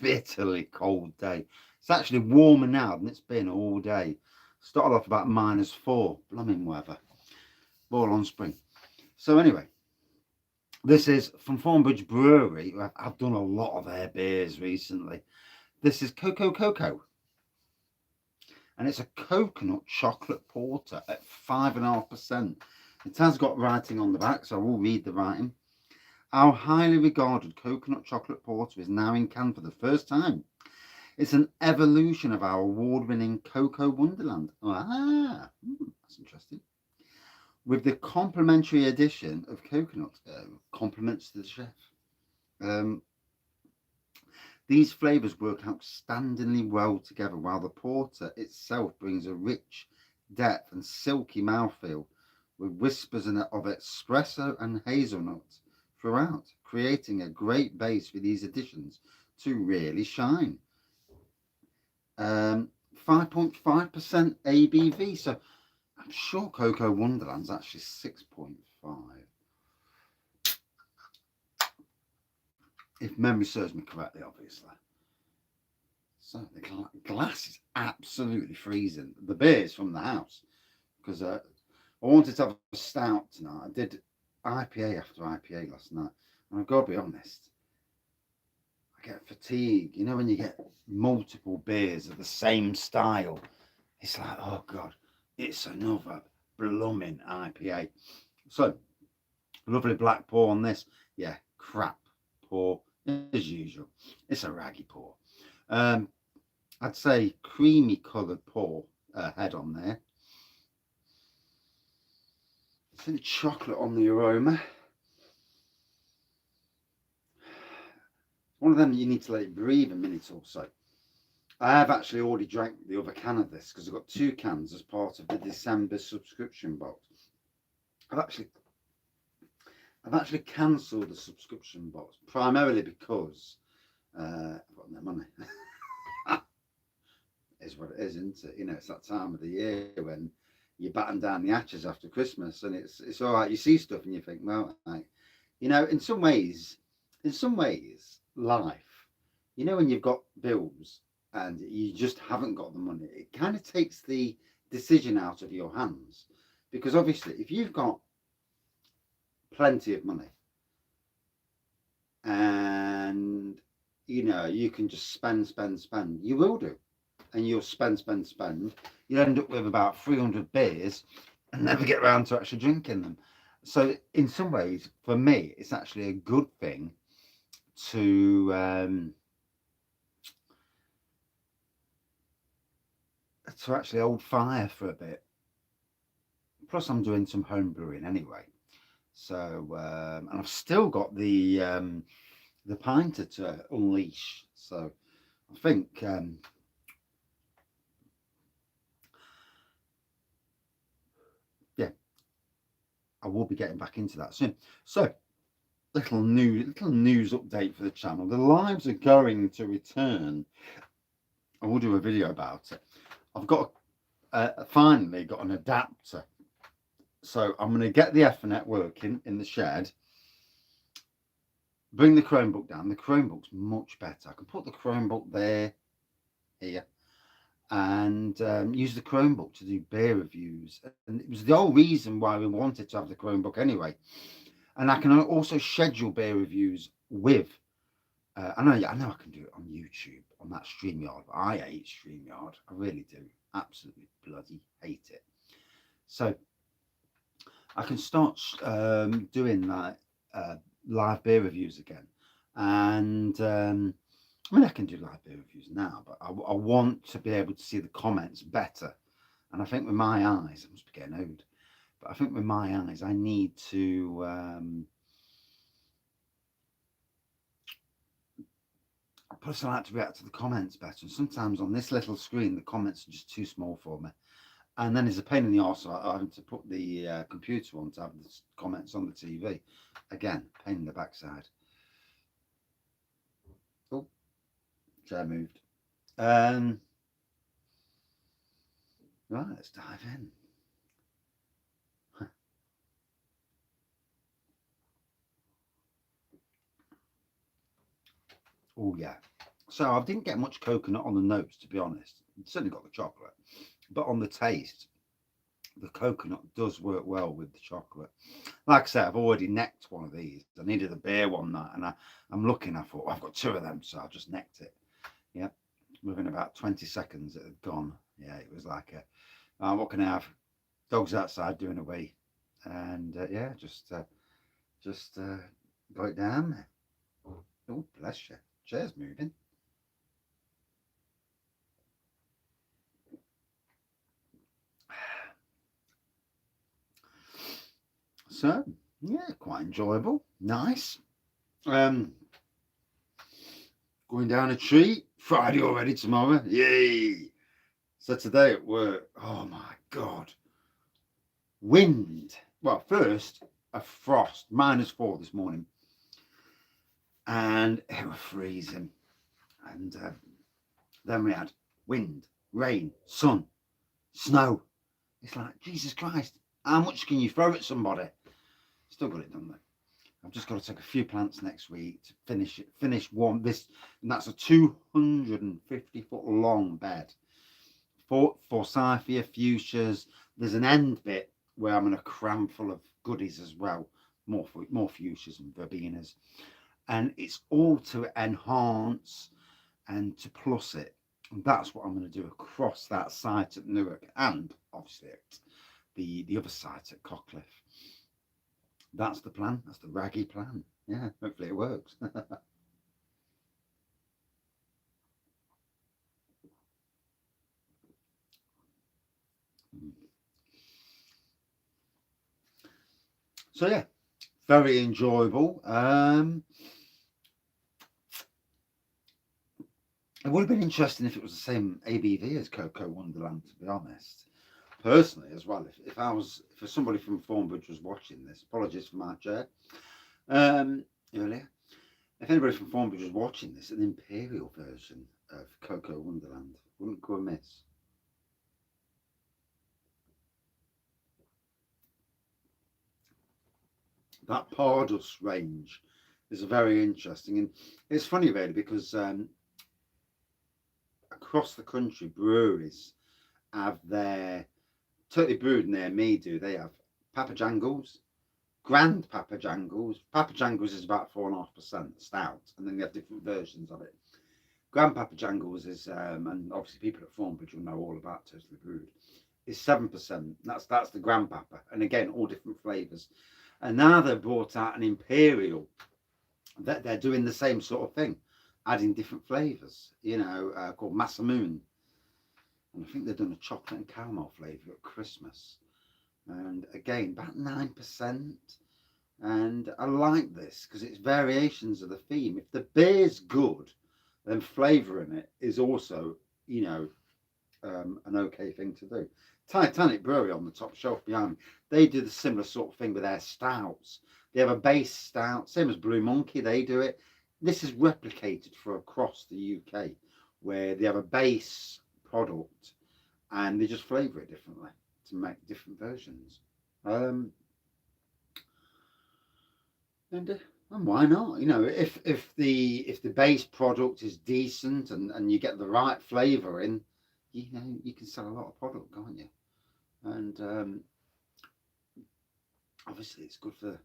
bitterly cold day. It's actually warmer now than it's been all day. Started off about -4, blooming weather. Ball on spring. So anyway, this is from Thornbridge Brewery. I've done a lot of their beers recently. This is Coco, and it's a coconut chocolate porter at 5.5%. It has got writing on the back, so I will read the writing. Our highly regarded coconut chocolate porter is now in can for the first time. It's an evolution of our award-winning Cocoa Wonderland. That's interesting. With the complimentary addition of coconut. Compliments to the chef. These flavours work outstandingly well together, while the porter itself brings a rich depth and silky mouthfeel with whispers of espresso and hazelnut throughout, creating a great base for these additions to really shine. 5.5% ABV, so I'm sure Cocoa Wonderland's actually 6.5. If memory serves me correctly, obviously. So the glass is absolutely freezing. The beer's from the house because I wanted to have a stout tonight. I did IPA after IPA last night, and I've got to be honest, I get fatigue. You know, when you get multiple beers of the same style, it's like, oh God, it's another blooming IPA. So, lovely black pour on this. Yeah, crap pour as usual. It's a raggy pour. I'd say creamy coloured pour head on there. See the chocolate on the aroma. One of them you need to let it breathe a minute or so. I have actually already drank the other can of this because I've got 2 cans as part of the December subscription box. I've actually cancelled the subscription box primarily because I've got no money. Is what it is, isn't it? You know, it's that time of the year when you batten down the hatches after Christmas, and it's all right. You see stuff and you think, well, like, you know, in some ways, life, you know, when you've got bills and you just haven't got the money, it kind of takes the decision out of your hands, because obviously, if you've got plenty of money and you know you can just spend, you will do. And you'll spend. You'll end up with about 300 beers and never get around to actually drinking them. So, in some ways, for me, it's actually a good thing to actually hold fire for a bit. Plus, I'm doing some home brewing anyway. So, and I've still got the pinter to unleash. So, I think. I will be getting back into that soon. So, little news update for the channel. The lives are going to return. I will do a video about it. I've got finally got an adapter. So I'm going to get the Ethernet working in the shed. Bring the Chromebook down. The Chromebook's much better. I can put the Chromebook there, here, and use the Chromebook to do beer reviews. And it was the whole reason why we wanted to have the Chromebook anyway. And I can also schedule beer reviews with. I know I can do it on YouTube on that StreamYard. I hate StreamYard. I really do. Absolutely bloody hate it. So I can start doing like live beer reviews again, and I mean I can do live beer reviews now, but I want to be able to see the comments better. And I think with my eyes, I must be getting old. But I think with my eyes, I need to plus I like to react to the comments better. And sometimes on this little screen, the comments are just too small for me. And then there's a pain in the arse having to put the computer on to have the comments on the TV. Again, pain in the backside. Oh, chair moved. Right, let's dive in. Oh yeah, So I didn't get much coconut on the nose, to be honest. Certainly got the chocolate, but on the taste, the coconut does work well with the chocolate. Like I said, I've already necked one of these. I needed a beer one night, and I'm looking. I thought, I've got two of them, so I just necked it. Yeah, within about 20 seconds, it had gone. Yeah, it was like what can I have? Dogs outside doing a wee, and yeah, just got it down there. Oh, bless you. Chair's moving. So yeah, quite enjoyable. Nice. Um, Going down a tree. Friday already tomorrow. Yay! So today at work, oh my god, wind. Well, first a frost, -4 this morning, and it was freezing. And then we had wind, rain, sun, snow. It's like, Jesus Christ, how much can you throw at somebody? Still got it done though. I've just got to take a few plants next week to finish one. And that's a 250-foot long bed. Forsythia, fuchsias. There's an end bit where I'm going to cram full of goodies as well. More fuchsias and verbenas. And it's all to enhance and to plus it. And that's what I'm going to do across that site at Newark and obviously at the other site at Cockliffe. That's the plan. That's the Wraggy plan. Yeah, hopefully it works. So yeah, very enjoyable. It would have been interesting if it was the same ABV as Cocoa Wonderland, to be honest. Personally, as well, if somebody from Thornbridge was watching this, apologies for my chair earlier. If anybody from Thornbridge was watching this, an imperial version of Cocoa Wonderland wouldn't go amiss. That Pardus range is very interesting, and it's funny really because across the country, breweries have their totally brewed near me. They have Papa Jangles, Grand Papa Jangles. Papa Jangles is about 4.5% stout, and then they have different versions of it. Grand Papa Jangles is, and obviously people at Thornbridge will know all about Totally Brewed, is 7%. That's the Grand Papa, and again all different flavours. And now they've brought out an Imperial that they're doing the same sort of thing, adding different flavours. Called Massamoon, and I think they've done a chocolate and caramel flavour at Christmas. And again, about 9%. And I like this because it's variations of the theme. If the beer's good, then flavouring it is also, an okay thing to do. Titanic Brewery on the top shelf behind me, they do the similar sort of thing with their stouts. They have a base stout, same as Blue Monkey, they do it. This is replicated for across the UK, where they have a base product and they just flavour it differently to make different versions. And why not? If the base product is decent and you get the right flavour in, you can sell a lot of product, can't you? And obviously it's good for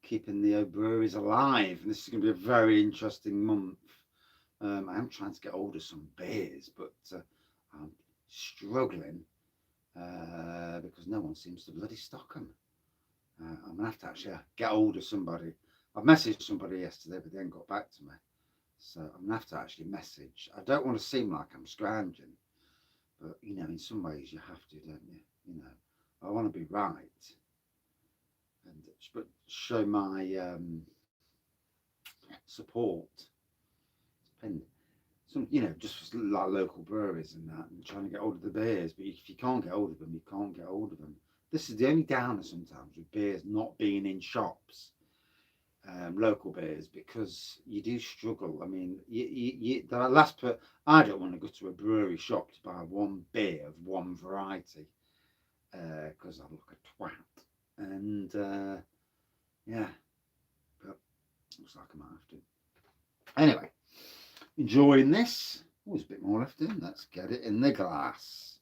keeping the breweries alive. And this is going to be a very interesting month. I am trying to get hold of some beers, but I'm struggling because no one seems to bloody stock them. I'm gonna have to actually get hold of somebody. I've messaged somebody yesterday, but they ain't got back to me. So I'm gonna have to actually message. I don't want to seem like I'm scrounging, but in some ways you have to, don't you? I want to be right, and but show my support. And just like local breweries and that, and trying to get hold of the beers. But if you can't get hold of them, you can't get hold of them. This is the only downer sometimes with beers not being in shops, local beers, because you do struggle. I mean, I don't want to go to a brewery shop to buy one beer of one variety because I look a twat. And yeah, but looks like I might have to. Anyway, Enjoying this. Oh, there's a bit more left in. Let's get it in the glass.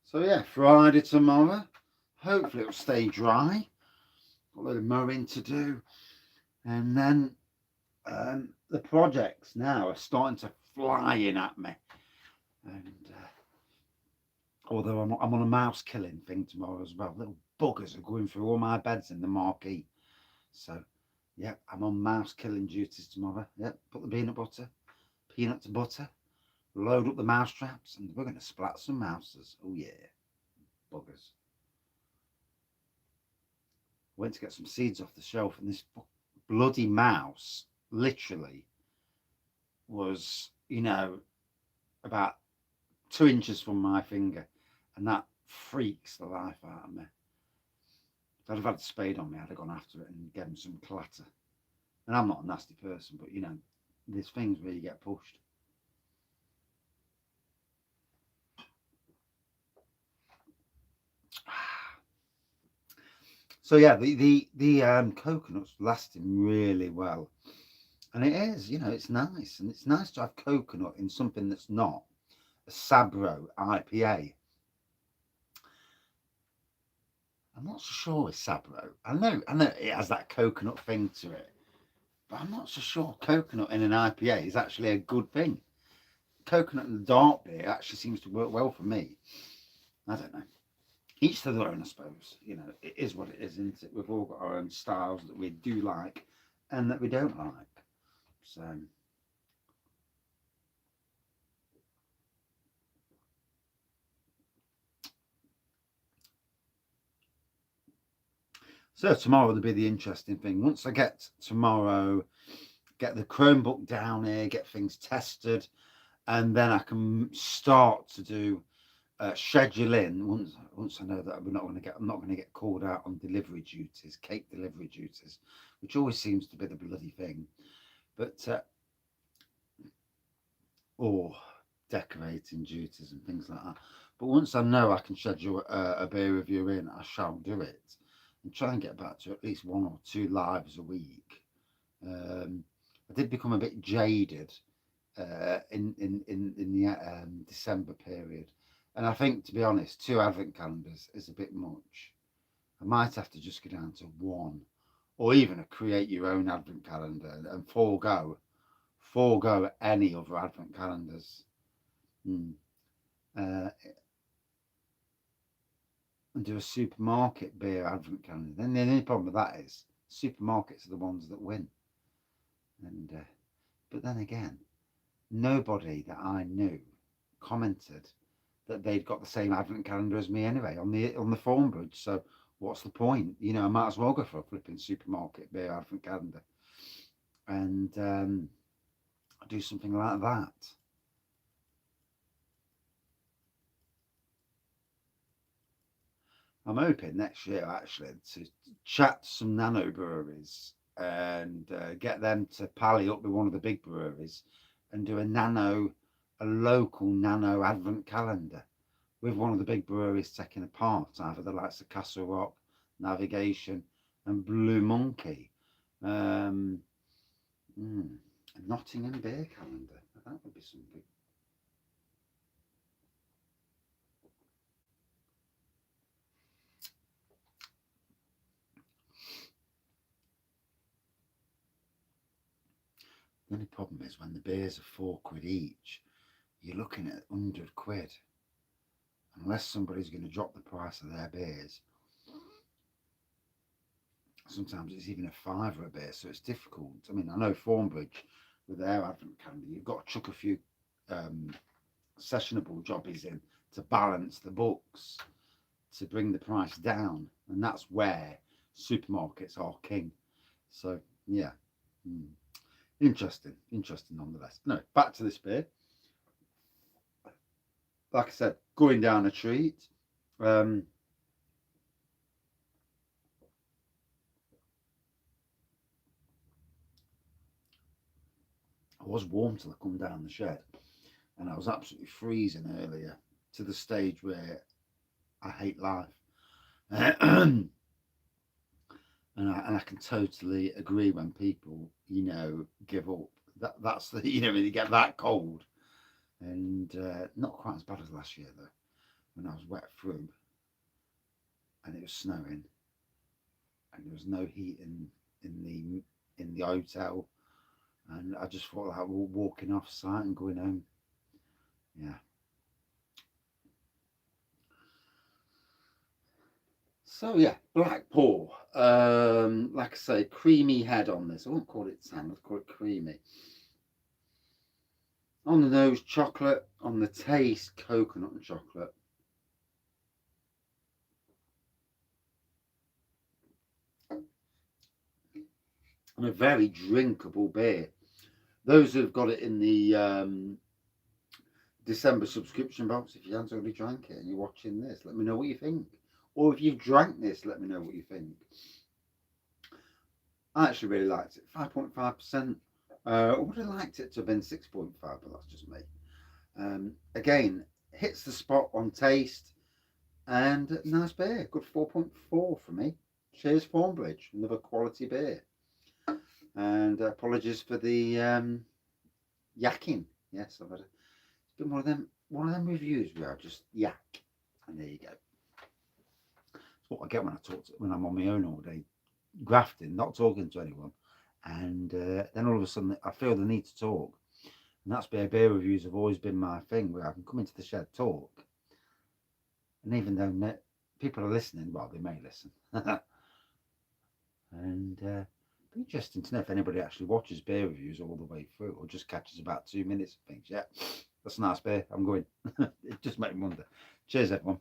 So yeah, Friday tomorrow. Hopefully it'll stay dry. Got a little mowing to do. And then the projects now are starting to fly in at me. And although I'm on a mouse killing thing tomorrow as well. Little buggers are going through all my beds in the marquee. So yeah, I'm on mouse killing duties tomorrow. Yep, put the peanut to butter, load up the mouse traps, and we're going to splat some mouses. Oh yeah, buggers. Went to get some seeds off the shelf, and this bloody mouse literally was, about 2 inches from my finger, and that freaks the life out of me. If I'd have had a spade on me, I'd have gone after it and given some clatter. And I'm not a nasty person, but there's things where you get pushed. So yeah, the coconut's lasting really well, and it is. It's nice, and it's nice to have coconut in something that's not a Sabro IPA. I'm not so sure with Sabro. I know it has that coconut thing to it, but I'm not so sure coconut in an IPA is actually a good thing. Coconut in the dark beer actually seems to work well for me. I don't know. Each to their own, I suppose. It is what it is, isn't it? We've all got our own styles that we do like and that we don't like. So tomorrow will be the interesting thing. Once I get tomorrow, get the Chromebook down here, get things tested, and then I can start to do schedule in. Once I know that I'm not going to get called out on delivery duties, cake delivery duties, which always seems to be the bloody thing. But or decorating duties and things like that. But once I know I can schedule a beer review in, I shall do it and try and get back to at least 1 or 2 lives a week. I did become a bit jaded in the December period, and I think, to be honest, 2 advent calendars is a bit much. I might have to just go down to 1, or even create your own advent calendar and forego any other advent calendars. And do a supermarket beer advent calendar. Then the only problem with that is supermarkets are the ones that win. And but then again, nobody that I knew commented that they'd got the same advent calendar as me anyway on the Thornbridge. So what's the point? I might as well go for a flipping supermarket beer advent calendar and do something like that. I'm hoping next year actually to chat to some nano breweries and get them to pally up with one of the big breweries and do a local nano advent calendar with one of the big breweries taking a part, either the likes of Castle Rock, Navigation, and Blue Monkey. A Nottingham beer calendar. That would be something. The only problem is when the beers are £4 each, you're looking at 100 quid. Unless somebody's going to drop the price of their beers, sometimes it's even a £5 a beer, so it's difficult. I mean, I know Thornbridge with their advent calendar, you've got to chuck a few sessionable jobbies in to balance the books to bring the price down, and that's where supermarkets are king. So yeah, interesting nonetheless. No, back to this beer. Like I said, going down a treat. I was warm till I come down the shed, and I was absolutely freezing earlier, to the stage where I hate life. And I can totally agree when people, give up That's the you know when you get that cold, and not quite as bad as last year though, when I was wet through and it was snowing and there was no heat in the hotel, and I just thought like walking off site and going home. Yeah. So yeah, black pour. Like I say, creamy head on this. I won't call it tan. I'll call it creamy. On the nose, chocolate. On the taste, coconut and chocolate. And a very drinkable beer. Those who've got it in the December subscription box, if you haven't already drank it and you're watching this, let me know what you think. Or if you've drank this, let me know what you think. I actually really liked it. 5.5%. I would have liked it to have been 6.5, but that's just me. Again, hits the spot on taste and nice beer. Good 4.4 for me. Cheers, Thornbridge. Another quality beer. And apologies for the yakking. Yes, I've had it's been one of them reviews where I just yak, and there you go. It's what I get when I'm on my own all day, grafting, not talking to anyone, and then all of a sudden I feel the need to talk, and that's where beer reviews have always been my thing, where I can come into the shed, talk, and even though people are listening, well, they may listen, and be interesting to know if anybody actually watches beer reviews all the way through, or just catches about 2 minutes and thinks, yeah, that's a nice beer, I'm going. It just makes me wonder. Cheers, everyone.